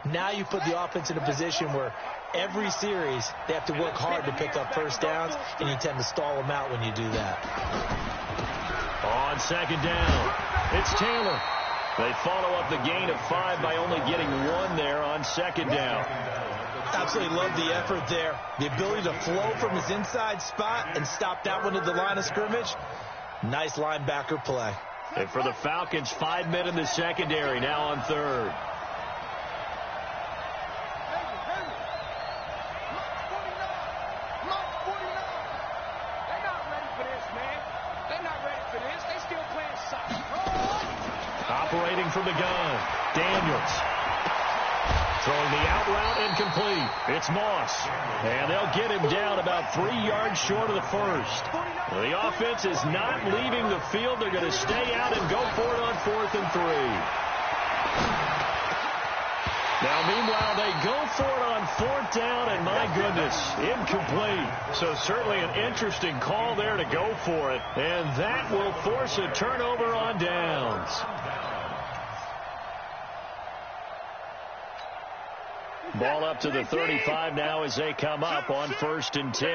Now you put the offense in a position where every series they have to work hard to pick up first downs, and you tend to stall them out when you do that. On second down, it's Taylor. They follow up the gain of 5 by only getting 1 there on second down. Absolutely love the effort there. The ability to flow from his inside spot and stop that one at the line of scrimmage. Nice linebacker play. And for the Falcons, 5 men in the secondary now on third. Operating from the gun, Daniels. Throwing the out route incomplete. It's Moss. And they'll get him down about 3 yards short of the first. The offense is not leaving the field. They're going to stay out and go for it on 4th and 3. Now, meanwhile, they go for it on 4th down, and my goodness, incomplete. So certainly an interesting call there to go for it. And that will force a turnover on downs. Ball up to the 35 now as they come up on 1st and 10.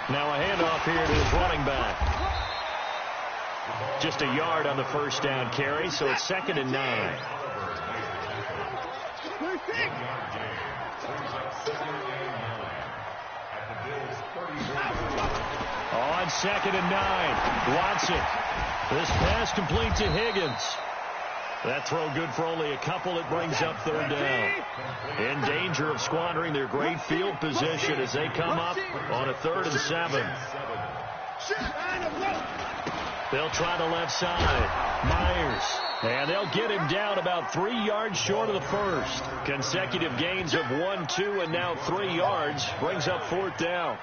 Now a handoff here to his running back. Just a yard on the first down carry, so it's 2nd and 9. On 2nd and 9, Watson. This pass complete to Higgins. That throw good for only a couple. It brings up 3rd down. In danger of squandering their great field position as they come up on a 3rd and 7. They'll try the left side. Myers. And they'll get him down about 3 yards short of the first. Consecutive gains of 1, 2, and now 3 yards. Brings up 4th down.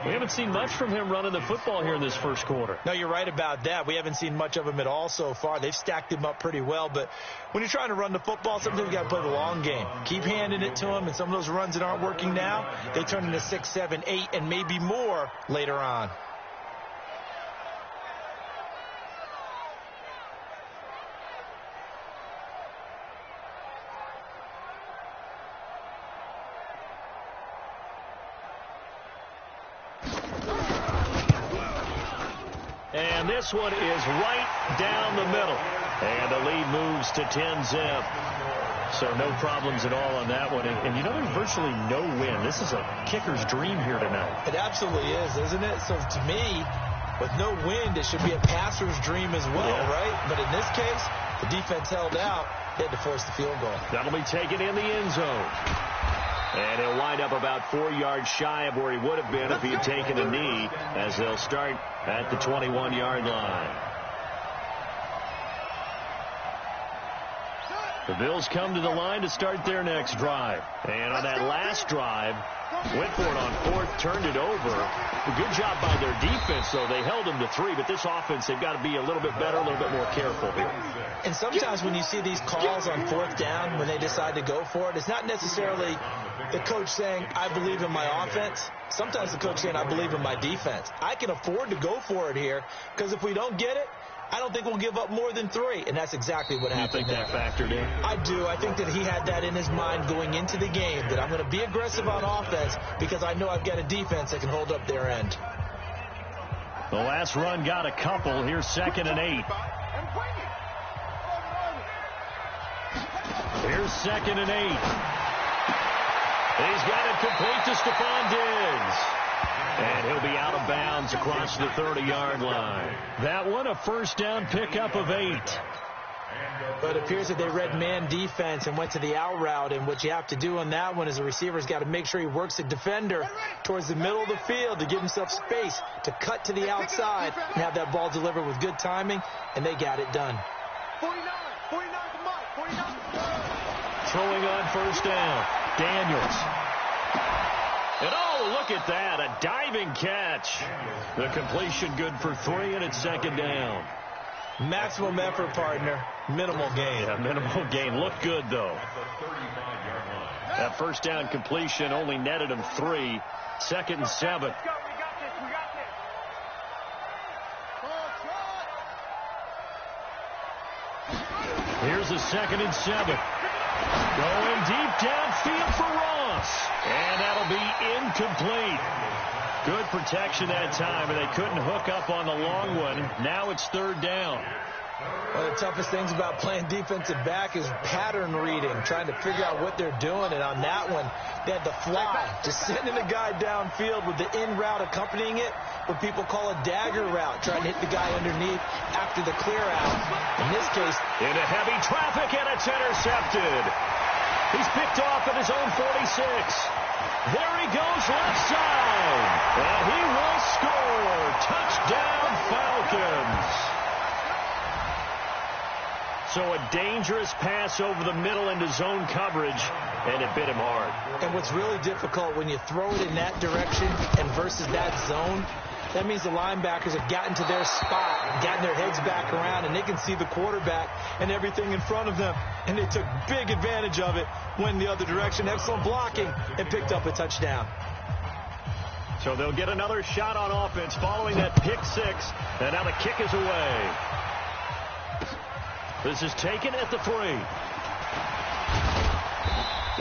We haven't seen much from him running the football here in this first quarter. No, you're right about that. We haven't seen much of him at all so far. They've stacked him up pretty well. But when you're trying to run the football, sometimes you got to play the long game. Keep handing it to him, and some of those runs that aren't working now, they turn into 6, 7, 8, and maybe more later on. And this one is right down the middle. And the lead moves to 10-zip. So no problems at all on that one. And you know, there's virtually no wind. This is a kicker's dream here tonight. It absolutely is, isn't it? So to me, with no wind, it should be a passer's dream as well, right? But in this case, the defense held out. They had to force the field goal. That'll be taken in the end zone. And he'll wind up about 4 yards shy of where he would have been if he had taken a knee, as they'll start at the 21-yard line. The Bills come to the line to start their next drive. And on that last drive, went for it on 4th, turned it over. A good job by their defense, though. They held them to 3, but this offense, they've got to be a little bit better, a little bit more careful here. And sometimes when you see these calls on 4th down, when they decide to go for it, it's not necessarily the coach saying, I believe in my offense. Sometimes the coach saying, I believe in my defense. I can afford to go for it here, because if we don't get it, I don't think we'll give up more than 3, and that's exactly what happened. You think that factored in? I do. I think that he had that in his mind going into the game, that I'm going to be aggressive on offense because I know I've got a defense that can hold up their end. The last run got a couple. Here's 2nd and 8. Here's 2nd and 8. He's got it complete to Stephon Diggs. And he'll be out of bounds across the 30-yard line. That one, a first down pickup of 8. But it appears that they read man defense and went to the out route. And what you have to do on that one is the receiver's got to make sure he works the defender towards the middle of the field to give himself space to cut to the outside and have that ball delivered with good timing. And they got it done. 49 to Mike, 49. Throwing on first down, Daniels. And oh, look at that, a diving catch. The completion good for 3, and it's 2nd down. Maximum effort, partner. Minimal gain. Yeah, minimal gain. Looked good, though. That first down completion only netted him 3. 2nd and 7. Here's a 2nd and 7. Going deep downfield for Ross. And that'll be incomplete. Good protection that time, and they couldn't hook up on the long one. Now it's 3rd down. One of the toughest things about playing defensive back is pattern reading, trying to figure out what they're doing. And on that one, they had to fly, just sending the guy downfield with the in route accompanying it, what people call a dagger route, trying to hit the guy underneath after the clear out. In this case, into heavy traffic, and it's intercepted. He's picked off at his own 46. There he goes left side, and he will score. Touchdown, Falcons. So a dangerous pass over the middle into zone coverage, and it bit him hard. And what's really difficult when you throw it in that direction and versus that zone, that means the linebackers have gotten to their spot, gotten their heads back around, and they can see the quarterback and everything in front of them. And they took big advantage of it, went the other direction, excellent blocking, and picked up a touchdown. So they'll get another shot on offense following that pick 6, and now the kick is away. This is taken at the 3.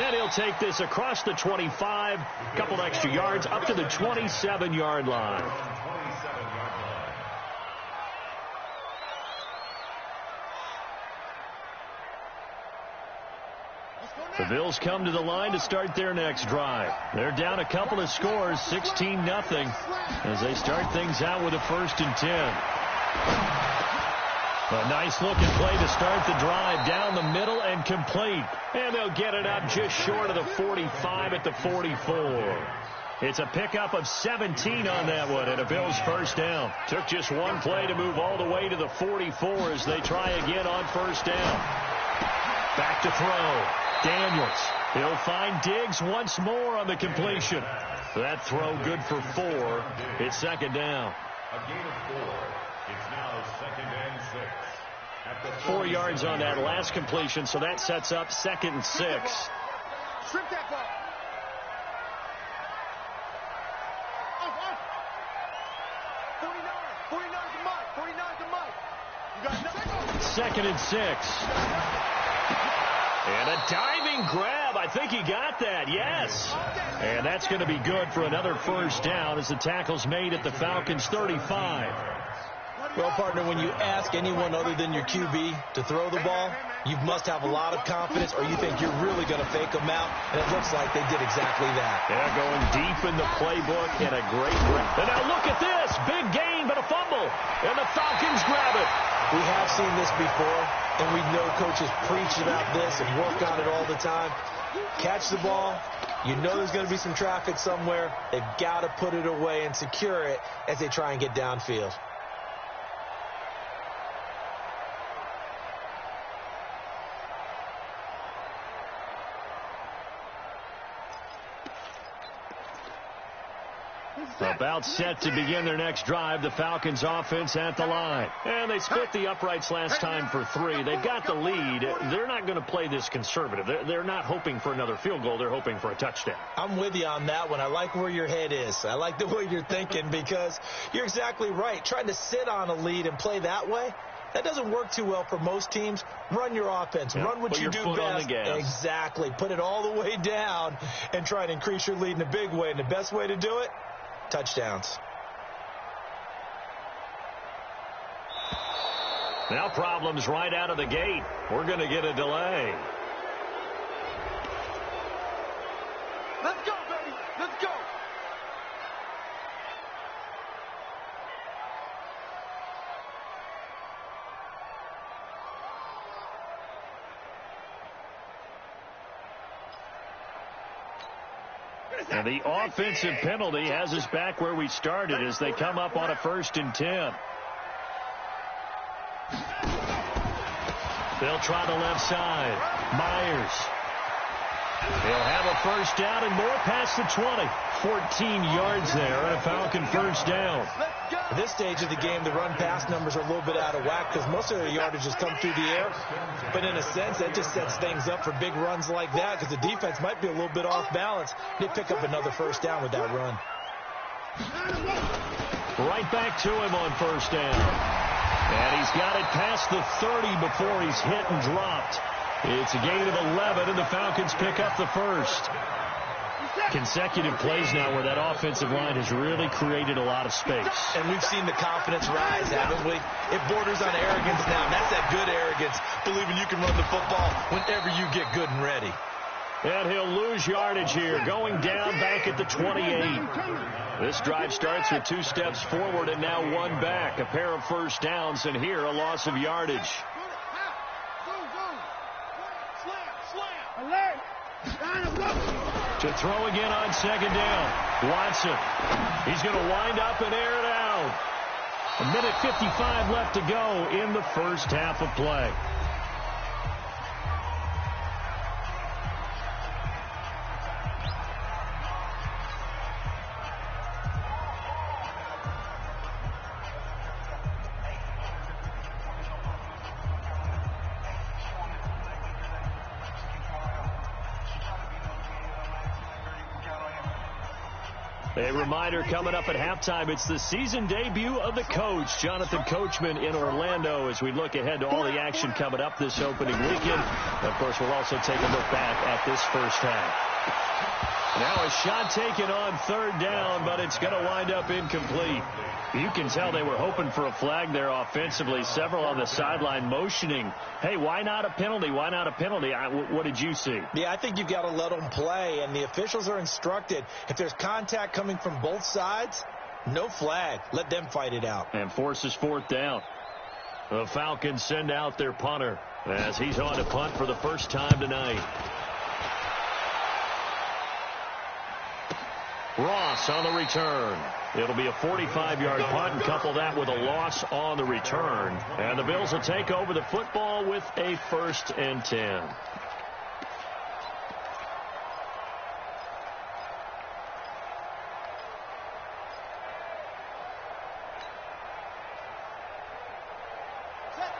And he'll take this across the 25, a couple extra yards, up to the 27-yard line. The Bills come to the line to start their next drive. They're down a couple of scores, 16-0, as they start things out with a 1st and 10. A nice-looking play to start the drive down the middle and complete. And they'll get it up just short of the 45 at the 44. It's a pickup of 17 on that one, and a Bills 1st down. Took just one play to move all the way to the 44 as they try again on 1st down. Back to throw. Daniels. He'll find Diggs once more on the completion. That throw good for 4. It's 2nd down. A gain of 4. It's now 2nd and 6. 4 yards on that last completion, so that sets up 2nd and 6. Strip that ball. 49 to Mike. 49 to Mike. You got nothing. 2nd and 6. And a diving grab. I think he got that. Yes. And that's going to be good for another 1st down as the tackle's made at the Falcons' 35. Well, partner, when you ask anyone other than your QB to throw the ball, you must have a lot of confidence, or you think you're really going to fake them out, and it looks like they did exactly that. They're going deep in the playbook, and a great grab. And now look at this. Big gain, but a fumble. And the Falcons grab it. We have seen this before, and we know coaches preach about this and work on it all the time. Catch the ball. You know there's going to be some traffic somewhere. They've got to put it away and secure it as they try and get downfield. About set to begin their next drive, the Falcons offense at the line. And they split the uprights last time for 3. They've got the lead. They're not going to play this conservative. They're not hoping for another field goal. They're hoping for a touchdown. I'm with you on that one. I like where your head is. I like the way you're thinking because you're exactly right. Trying to sit on a lead and play that way, that doesn't work too well for most teams. Run your offense. Yeah, run what you do best. On the gas. Exactly. Put it all the way down and try to increase your lead in a big way. And the best way to do it, touchdowns. Now problems right out of the gate. We're going to get a delay. Let's go, baby. Let's go. And the offensive penalty has us back where we started as they come up on a 1st and 10. They'll try the left side. Myers. They'll have a 1st down and more past the 20. 14 yards there and a Falcon 1st down. At this stage of the game, the run-pass numbers are a little bit out of whack because most of their yardage has come through the air. But in a sense, that just sets things up for big runs like that because the defense might be a little bit off balance. They pick up another 1st down with that run. Right back to him on 1st down. And he's got it past the 30 before he's hit and dropped. It's a gain of 11, and the Falcons pick up the first. Consecutive plays now where that offensive line has really created a lot of space. And we've seen the confidence rise, haven't we? It borders on arrogance now, and that's that good arrogance, believing you can run the football whenever you get good and ready. And he'll lose yardage here, going down back at the 28. This drive starts with 2 steps forward and now 1 back. A pair of first downs, and here a loss of yardage. To throw again on second down. Watson. He's going to wind up and air it out. 1:55 left to go in the first half of play. A reminder coming up at halftime, it's the season debut of the coach, Jonathan Coachman, in Orlando, as we look ahead to all the action coming up this opening weekend. Of course, we'll also take a look back at this first half. Now a shot taken on third down, but it's going to wind up incomplete. You can tell they were hoping for a flag there offensively. Several on the sideline motioning, hey, why not a penalty? Why not a penalty? What did you see? Yeah, I think you've got to let them play, and the officials are instructed. If there's contact coming from both sides, no flag. Let them fight it out. And forces fourth down. The Falcons send out their punter as he's on to punt for the first time tonight. Ross on the return. It'll be a 45-yard punt, and couple that with a loss on the return. And the Bills will take over the football with a 1st and 10.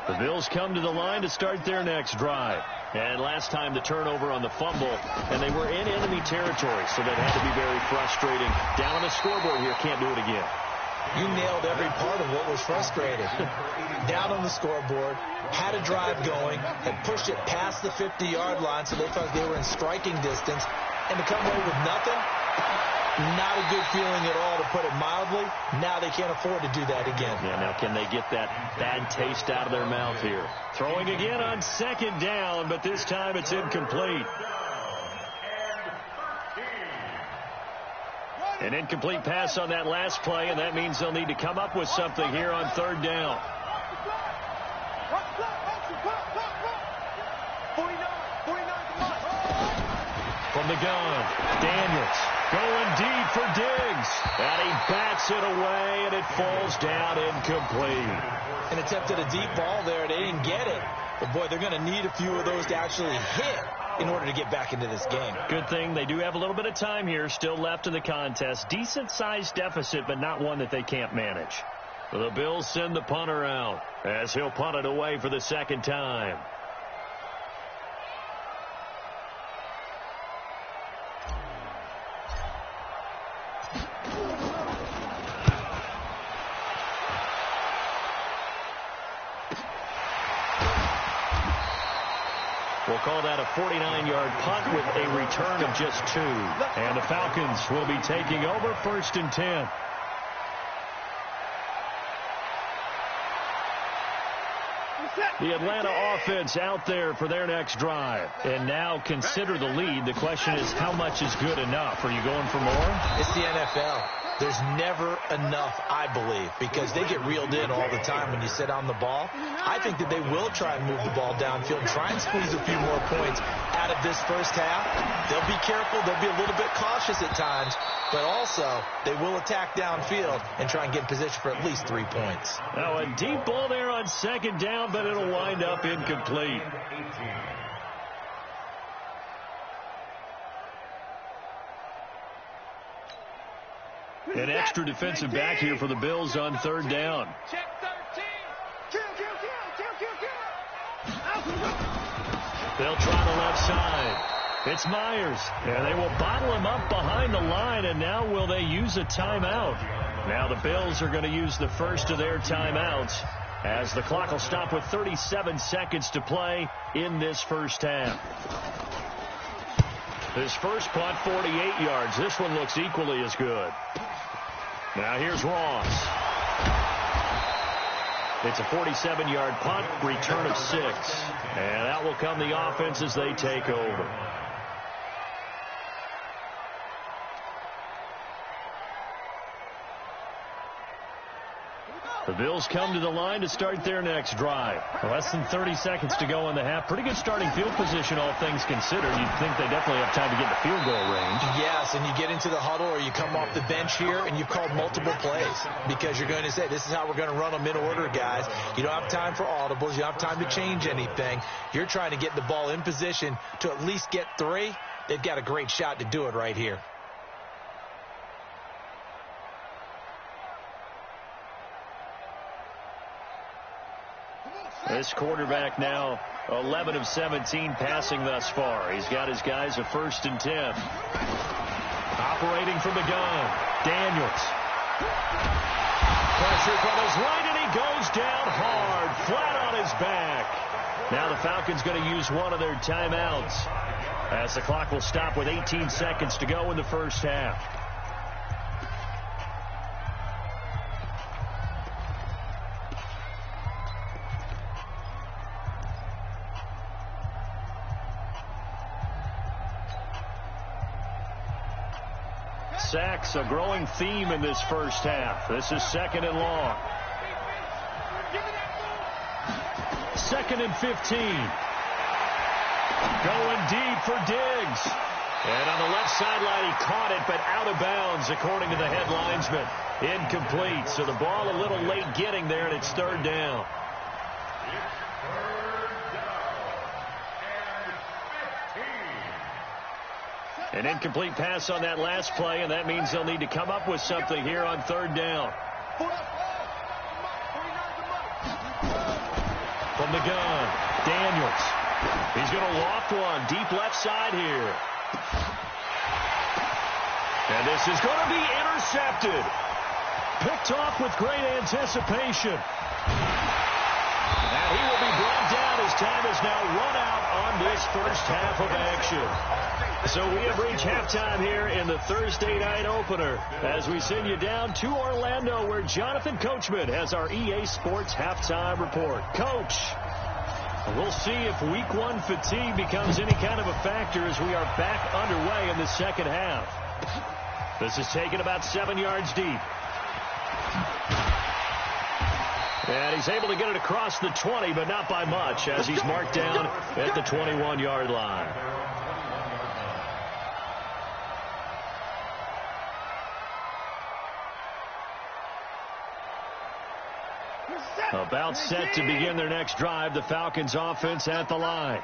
The Bills come to the line to start their next drive. And last time the turnover on the fumble, and they were in enemy territory, so that had to be very frustrating. Down on the scoreboard here, can't do it again. You nailed every part of what was frustrating. Down on the scoreboard, had a drive going, had pushed it past the 50-yard line, so they thought they were in striking distance, and to come away with nothing, not a good feeling at all, to put it mildly. Now they can't afford to do that again. Yeah, now can they get that bad taste out of their mouth here? Throwing again on second down, but this time it's incomplete. An incomplete pass on that last play, and that means they'll need to come up with something here on third down. From the gun, Daniels going deep for Diggs. And he bats it away, and it falls down incomplete. And attempted a deep ball there. They didn't get it. But, boy, they're going to need a few of those to actually hit in order to get back into this game. Good thing they do have a little bit of time here still left in the contest. Decent-sized deficit, but not one that they can't manage. The Bills send the punter out as he'll punt it away for the second time. We'll call that a 49-yard punt with a return of just 2. And the Falcons will be taking over 1st and 10. The Atlanta offense out there for their next drive. And now consider the lead. The question is, how much is good enough? Are you going for more? It's the NFL. There's never enough, I believe, because they get reeled in all the time when you sit on the ball. I think that they will try and move the ball downfield and try and squeeze a few more points out of this first half. They'll be careful. They'll be a little bit cautious at times, but also they will attack downfield and try and get in position for at least 3 points. Now a deep ball there on second down, but it'll wind up incomplete. An extra defensive back here for the Bills on third down. Check 13. Kill. They'll try the left side. It's Myers. And they will bottle him up behind the line, and now will they use a timeout? Now the Bills are going to use the first of their timeouts. as the clock will stop with 37 seconds to play in this first half. His first punt, 48 yards. This one looks equally as good. Now here's Ross. It's a 47-yard punt, return of 6. And out will come the offense as they take over. The Bills come to the line to start their next drive. Less than 30 seconds to go in the half. Pretty good starting field position, all things considered. You'd think they definitely have time to get the field goal range. Yes, and you get into the huddle or you come off the bench here and you've called multiple plays because you're going to say, this is how we're going to run them in order, guys. You don't have time for audibles. You don't have time to change anything. You're trying to get the ball in position to at least get 3. They've got a great shot to do it right here. This quarterback now 11 of 17 passing thus far. He's got his guys a 1st and 10. Operating from the gun, Daniels. Pressure from his right, and he goes down hard, flat on his back. Now the Falcons going to use one of their timeouts as the clock will stop with 18 seconds to go in the first half. Sacks, a growing theme in this first half. This is 2nd and long. 2nd and 15. Going deep for Diggs. And on the left sideline, he caught it, but out of bounds, according to the head linesman. Incomplete. So the ball a little late getting there, and it's 3rd down. An incomplete pass on that last play, and that means they'll need to come up with something here on 3rd down. From the gun, Daniels. He's going to loft one deep left side here. And this is going to be intercepted. Picked off with great anticipation. And he will be brought down as time is now run out on this first half of action. So we have reached halftime here in the Thursday night opener as we send you down to Orlando where Jonathan Coachman has our EA Sports halftime report. Coach, we'll see if week 1 fatigue becomes any kind of a factor as we are back underway in the second half. This is taken about 7 yards deep. And he's able to get it across the 20, but not by much as he's marked down at the 21-yard line. About set to begin their next drive. The Falcons offense at the line.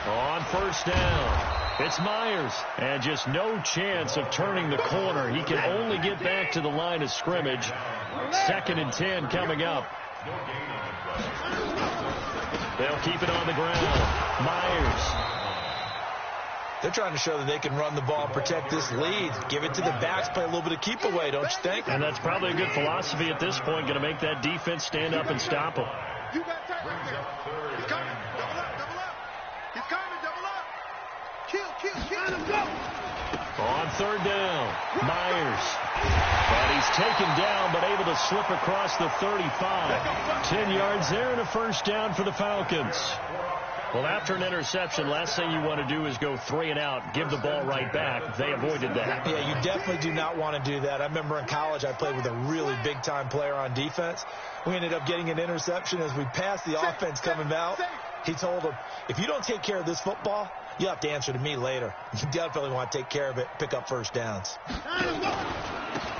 On 1st down, it's Myers. And just no chance of turning the corner. He can only get back to the line of scrimmage. 2nd and 10 coming up. They'll keep it on the ground. Myers. They're trying to show that they can run the ball and protect this lead. Give it to the backs, play a little bit of keep away, don't you think? And that's probably a good philosophy at this point, going to make that defense stand up and stop them. You got time right there. He's coming. Double up, double up. He's coming, double up. Kill. Let him go. On 3rd down, Myers. And he's taken down, but able to slip across the 35. 10 yards there and a 1st down for the Falcons. Well, after an interception, last thing you want to do is go 3 and out, give the ball right back. They avoided that. Yeah, you definitely do not want to do that. I remember in college I played with a really big-time player on defense. We ended up getting an interception as we passed the offense coming out. He told him, if you don't take care of this football, you'll have to answer to me later. You definitely want to take care of it, pick up 1st downs.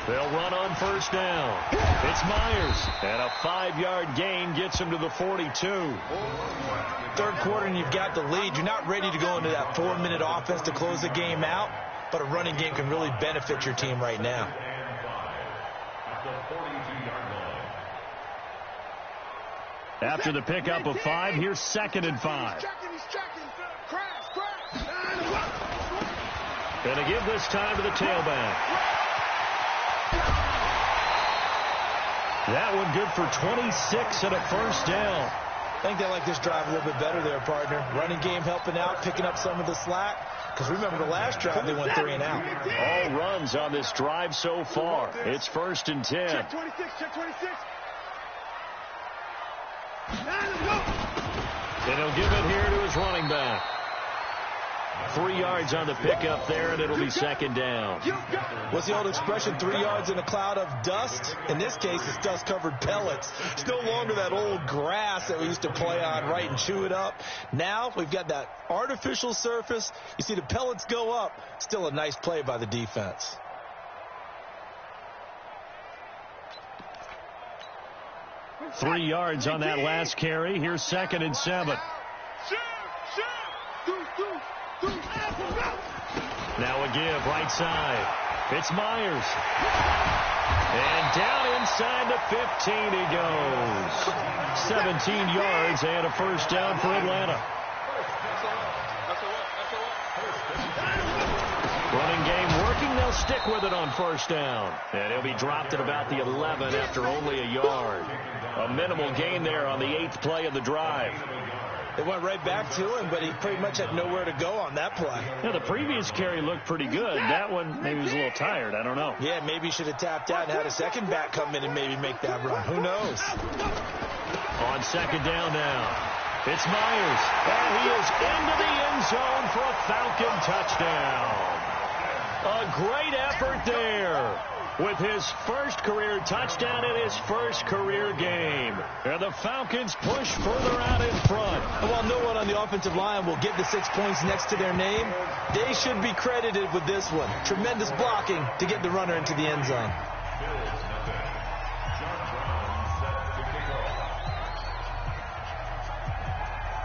They'll run on 1st down. It's Myers. And a 5-yard gain gets him to the 42. 3rd quarter and you've got the lead. You're not ready to go into that 4-minute offense to close the game out, but a running game can really benefit your team right now. After the pickup of 5, here's 2nd and 5. Going to give this time to the tailback. That one good for 26 and a first down. I think they like this drive a little bit better there, partner. Running game helping out, picking up some of the slack. Because remember, the last drive, they went 3 and out. All runs on this drive so far. It's 1st and 10. Check 26, check 26. And he'll give it here to his running back. 3 yards on the pickup there, and it'll be 2nd down. What's the old expression, 3 yards in a cloud of dust? In this case, it's dust-covered pellets. It's no longer that old grass that we used to play on, right, and chew it up. Now we've got that artificial surface. You see the pellets go up. Still a nice play by the defense. Three yards on that last carry. Here's 2nd and 7. Now a give, right side. It's Myers. And down inside the 15 he goes. 17 yards and a first down for Atlanta. Running game working. They'll stick with it on first down. And he'll be dropped at about the 11 after only a yard. A minimal gain there on the 8th play of the drive. They went right back to him, but he pretty much had nowhere to go on that play. Yeah, the previous carry looked pretty good. That one, maybe he was a little tired. I don't know. Yeah, maybe he should have tapped out and had a second back come in and maybe make that run. Who knows? On 2nd down now. It's Myers. And he is into the end zone for a Falcon touchdown. A great effort there with his first career touchdown in his first career game. And the Falcons push further out in front. And while no one on the offensive line will get the 6 points next to their name, they should be credited with this one. Tremendous blocking to get the runner into the end zone.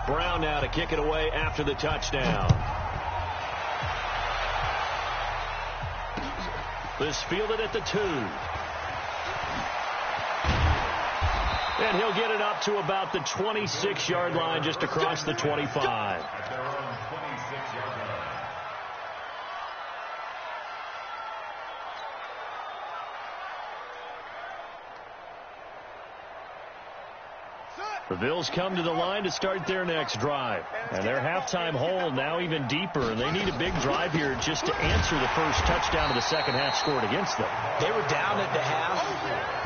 Brown now to kick it away after the touchdown. This fielded at the 2. And he'll get it up to about the 26-yard line, just across the 25. The Bills come to the line to start their next drive. And their halftime hole now even deeper. And they need a big drive here just to answer the first touchdown of the second half scored against them. They were down at the half.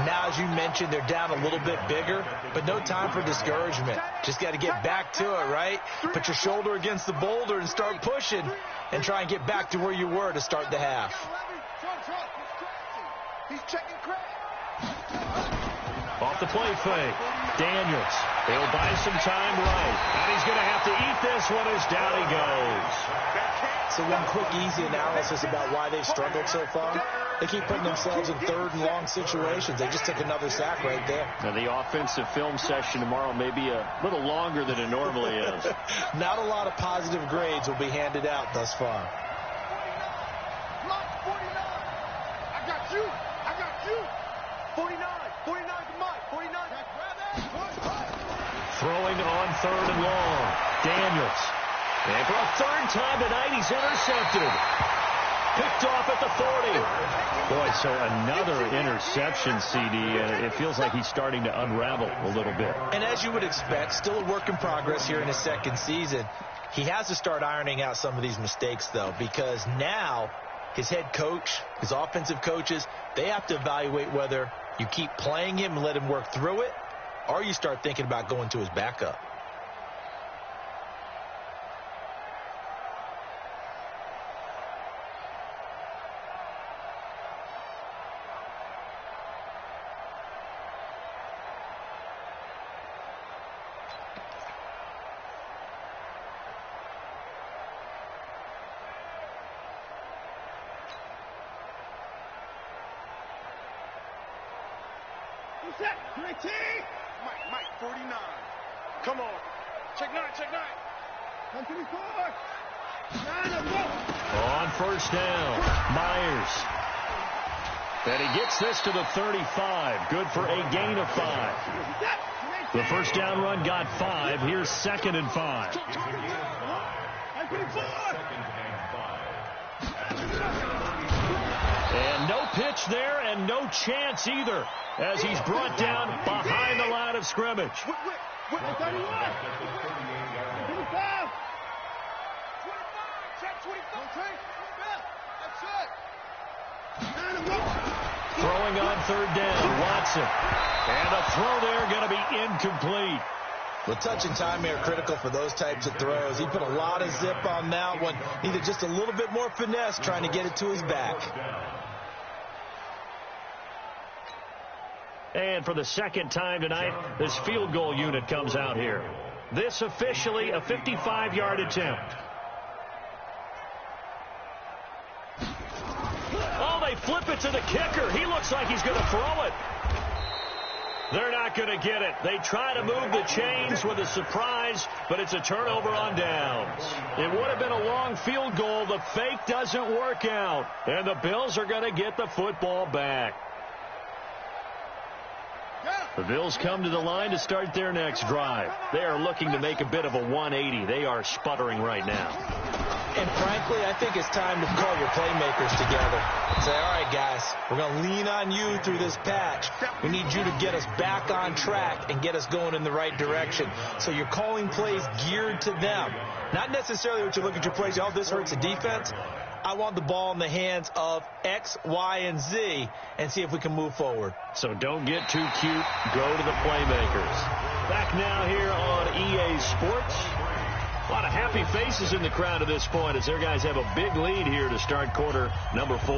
Now, as you mentioned, they're down a little bit bigger. But no time for discouragement. Just got to get back to it, right? Put your shoulder against the boulder and start pushing. And try and get back to where you were to start the half. He's checking crack. Off the play fake. Daniels. He'll buy some time right. And he's going to have to eat this one as down he goes. So one quick, easy analysis about why they've struggled so far. They keep putting themselves in 3rd and long situations. They just took another sack right there. Now the offensive film session tomorrow may be a little longer than it normally is. Not a lot of positive grades will be handed out thus far. Block 49. I got you. I got you. 49. 49 to Mike. 49. Throwing on 3rd and long. Daniels. And for a 3rd time tonight, he's intercepted. Picked off at the 40. Boy, so another interception, CD, and it feels like he's starting to unravel a little bit. And as you would expect, still a work in progress here in his 2nd season. He has to start ironing out some of these mistakes, though, because now his head coach, his offensive coaches, they have to evaluate whether you keep playing him and let him work through it, or you start thinking about going to his backup. Mike, 49. Come on. Check 9, check 9. 124. On first down, Myers. And he gets this to the 35. Good for a gain of 5. The first down run got 5. Here's 2nd and 5. And no pitch there and no chance either as he's brought down behind the line of scrimmage. Throwing on third down, Watson. And a throw there going to be incomplete. Well, touch and timing are critical for those types of throws. He put a lot of zip on that one. Needed just a little bit more finesse trying to get it to his back. And for the second time tonight, this field goal unit comes out here. This officially a 55-yard attempt. Oh, they flip it to the kicker. He looks like he's going to throw it. They're not going to get it. They try to move the chains with a surprise, but it's a turnover on downs. It would have been a long field goal. The fake doesn't work out, and the Bills are going to get the football back. The Bills come to the line to start their next drive. They are looking to make a bit of a 180. They are sputtering right now. And frankly, I think it's time to call your playmakers together and say, all right, guys, we're going to lean on you through this patch. We need you to get us back on track and get us going in the right direction. So you're calling plays geared to them. Not necessarily what you look at your plays, oh, this hurts the defense. I want the ball in the hands of X, Y, and Z and see if we can move forward. So don't get too cute. Go to the playmakers. Back now here on EA Sports. A lot of happy faces in the crowd at this point as their guys have a big lead here to start quarter number 4.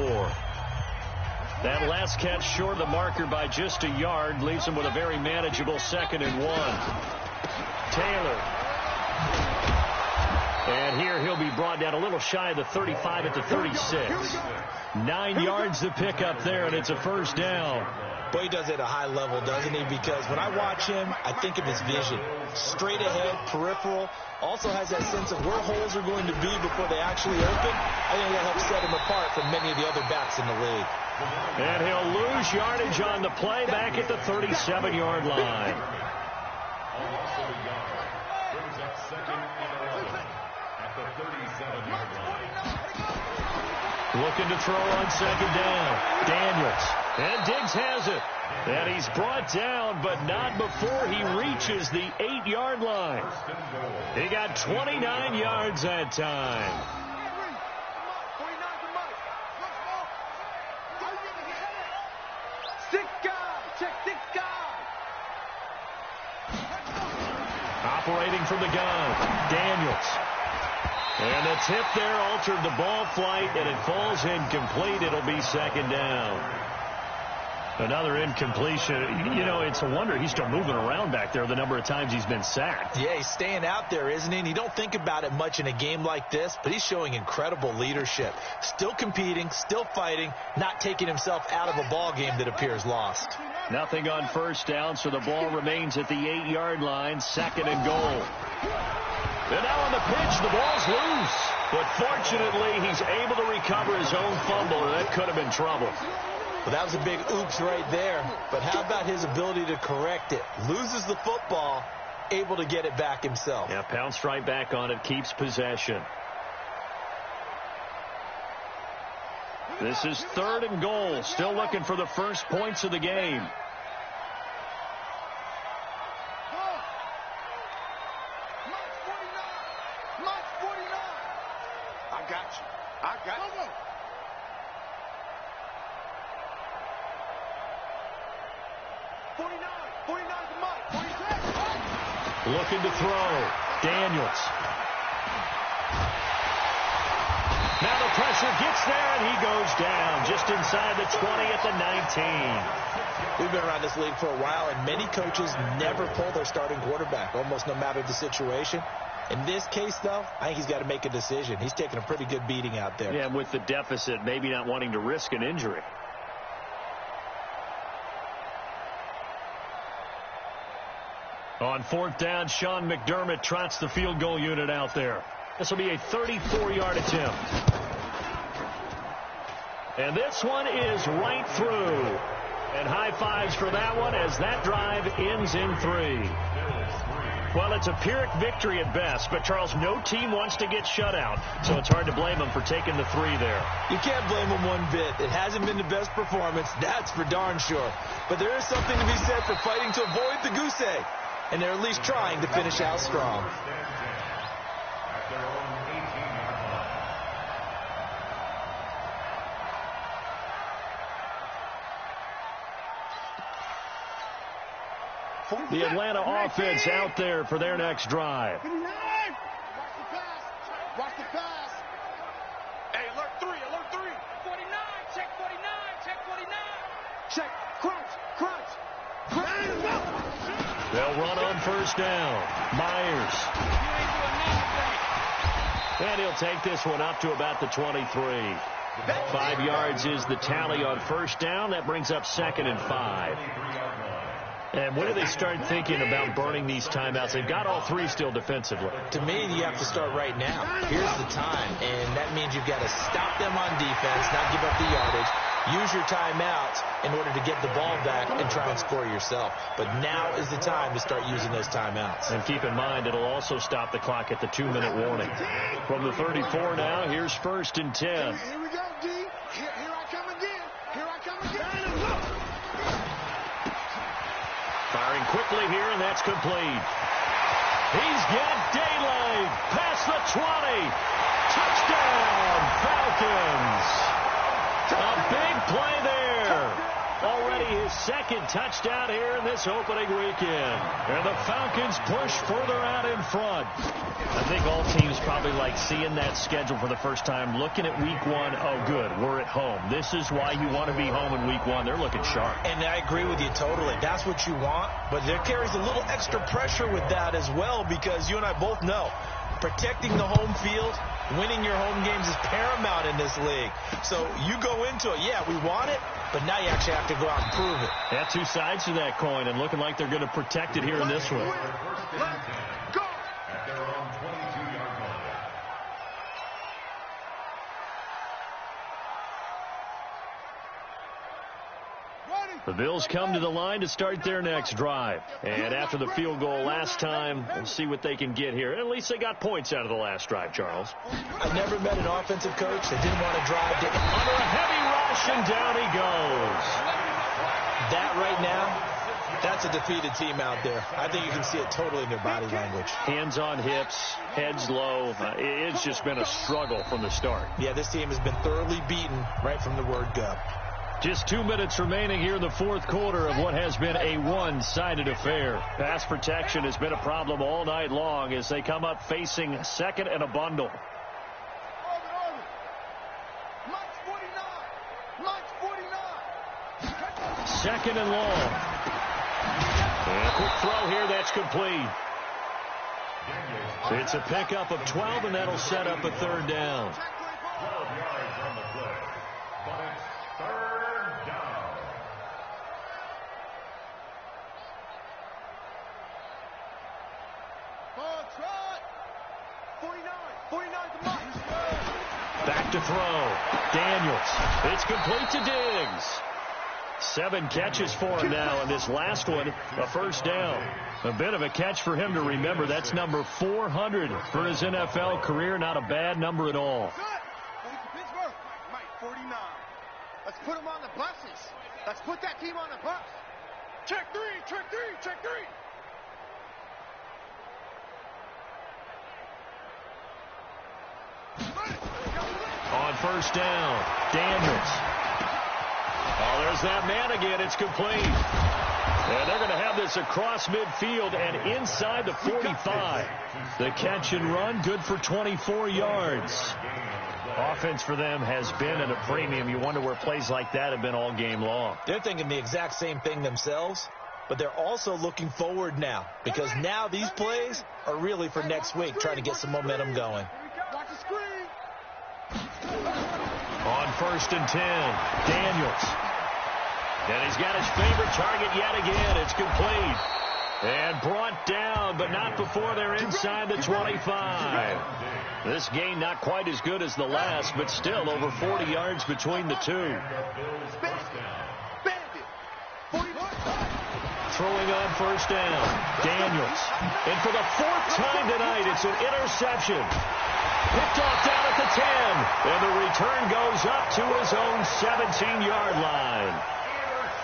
That last catch short of the marker by just a yard leaves them with a very manageable 2nd and 1. Taylor. And here he'll be brought down a little shy of the 35 at the 36. 9 yards to pick up there, and it's a first down. Boy, he does it at a high level, doesn't he? Because when I watch him, I think of his vision. Straight ahead, peripheral. Also has that sense of where holes are going to be before they actually open. I think that helps set him apart from many of the other backs in the league. And he'll lose yardage on the play back at the 37-yard line. Looking to throw on 2nd down. Daniels. And Diggs has it. And he's brought down, but not before he reaches the 8-yard line. He got 29 yards that time. Operating from the gun, Daniels. And the tip there altered the ball flight, and it falls incomplete. It'll be 2nd down. Another incompletion. You know, it's a wonder he's still moving around back there the number of times he's been sacked. Yeah, he's staying out there, isn't he? And you don't think about it much in a game like this, but he's showing incredible leadership. Still competing, still fighting, not taking himself out of a ball game that appears lost. Nothing on first down, so the ball remains at the 8-yard line, 2nd and goal. And now on the pitch, the ball's loose. But fortunately, he's able to recover his own fumble, and that could have been trouble. Well, that was a big oops right there. But how about his ability to correct it? Loses the football, able to get it back himself. Yeah, pounced right back on it, keeps possession. This is 3rd and goal. Still looking for the first points of the game. Looking to throw. Daniels. Now the pressure gets there, and he goes down just inside the 20 at the 19. We've been around this league for a while, and many coaches never pull their starting quarterback, almost no matter the situation. In this case, though, I think he's got to make a decision. He's taking a pretty good beating out there. Yeah, with the deficit, maybe not wanting to risk an injury. On 4th down, Sean McDermott trots the field goal unit out there. This will be a 34-yard attempt. And this one is right through. And high fives for that one as that drive ends in 3. Well, it's a Pyrrhic victory at best, but, Charles, no team wants to get shut out, so it's hard to blame them for taking the 3 there. You can't blame them one bit. It hasn't been the best performance, that's for darn sure. But there is something to be said for fighting to avoid the goose egg, and they're at least trying to finish out strong. The Atlanta offense out there for their next drive. Watch the pass. Watch the pass. Hey, alert 3, alert 3. 49, check 49, check 49. Check, crunch. They'll run on first down. Myers. And he'll take this one up to about the 23. 5 yards is the tally on first down. That brings up 2nd and 5. And when do they start thinking about burning these timeouts? They've got all 3 still defensively. To me, you have to start right now. Here's the time, and that means you've got to stop them on defense, not give up the yardage. Use your timeouts in order to get the ball back and try and score yourself. But now is the time to start using those timeouts. And keep in mind, it'll also stop the clock at the 2-minute warning. From the 34 now, here's 1st and 10. Here we go, D. Here I come again. Firing quickly here, and that's complete. He's got daylight past the 20. Touchdown, Falcons. A big play there. Already his 2nd touchdown here in this opening weekend. And the Falcons push further out in front. I think all teams probably like seeing that schedule for the first time, looking at week 1. Oh, good, we're at home. This is why you want to be home in week 1. They're looking sharp. And I agree with you totally. That's what you want. But there carries a little extra pressure with that as well, because you and I both know protecting the home field, winning your home games is paramount in this league. So you go into it, yeah, we want it, but now you actually have to go out and prove it. Yeah, 2 sides to that coin, and looking like they're going to protect it here in this one. Let's go. At their own 22-yard line. The Bills come to the line to start their next drive. And after the field goal last time, we'll see what they can get here. At least they got points out of the last drive, Charles. I never met an offensive coach that didn't want to drive to Under a heavy rush, and down he goes. that right now. That's a defeated team out there. I think you can see it totally in their body language. Hands on hips, heads low. It's just been a struggle from the start. Yeah, this team has been thoroughly beaten right from the word go. Just 2 minutes remaining here in the 4th quarter of what has been a one-sided affair. Pass protection has been a problem all night long as they come up facing 2nd and a bundle. Mike's 49. Mike's 49. 2nd and long. And a quick throw here, that's complete. It's a pickup of 12, and that'll set up a 3rd down. 12 yards on the play. But it's 3rd down. Ball trot. 49. 49 to Mike. Back to throw. Daniels. It's complete to Diggs. 7 catches for him now, and this last one, a 1st down. A bit of a catch for him to remember. That's number 400 for his NFL career. Not a bad number at all. Pittsburgh. Mike, 49. Let's put him on the buses. Let's put that team on the bus. Check 3, check 3, check 3. On 1st down, Daniels. Oh, there's that man again. It's complete. And they're going to have this across midfield and inside the 45. The catch and run, good for 24 yards. Offense for them has been at a premium. You wonder where plays like that have been all game long. They're thinking the exact same thing themselves, but they're also looking forward now, because now these plays are really for next week, trying to get some momentum going. Watch the screen. On 1st and 10, Daniels. And he's got his favorite target yet again. It's complete. And brought down, but not before they're inside the 25. This gain not quite as good as the last, but still over 40 yards between the two. throwing on first down. Daniels. And for the fourth time tonight, it's an interception. Picked off down at the 10. And the return goes up to his own 17-yard line.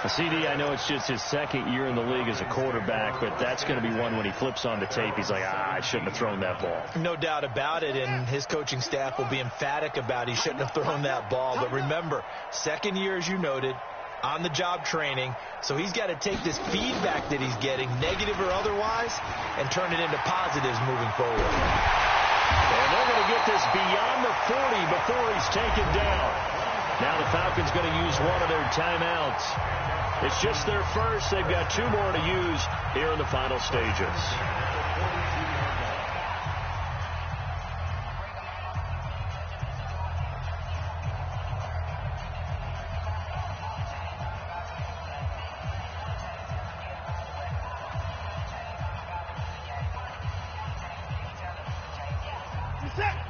CD, I know it's just his second year in the league as a quarterback, but that's going to be one when he flips on the tape, he's like, I shouldn't have thrown that ball. No doubt about it, and his coaching staff will be emphatic about he shouldn't have thrown that ball. But remember, second year, as you noted, on-the-job training, so he's got to take this feedback that he's getting, negative or otherwise, and turn it into positives moving forward. And they're going to get this beyond the 40 before he's taken down. Now the Falcons going to use one of their timeouts. It's just their first. They've got 2 more to use here in the final stages. Set.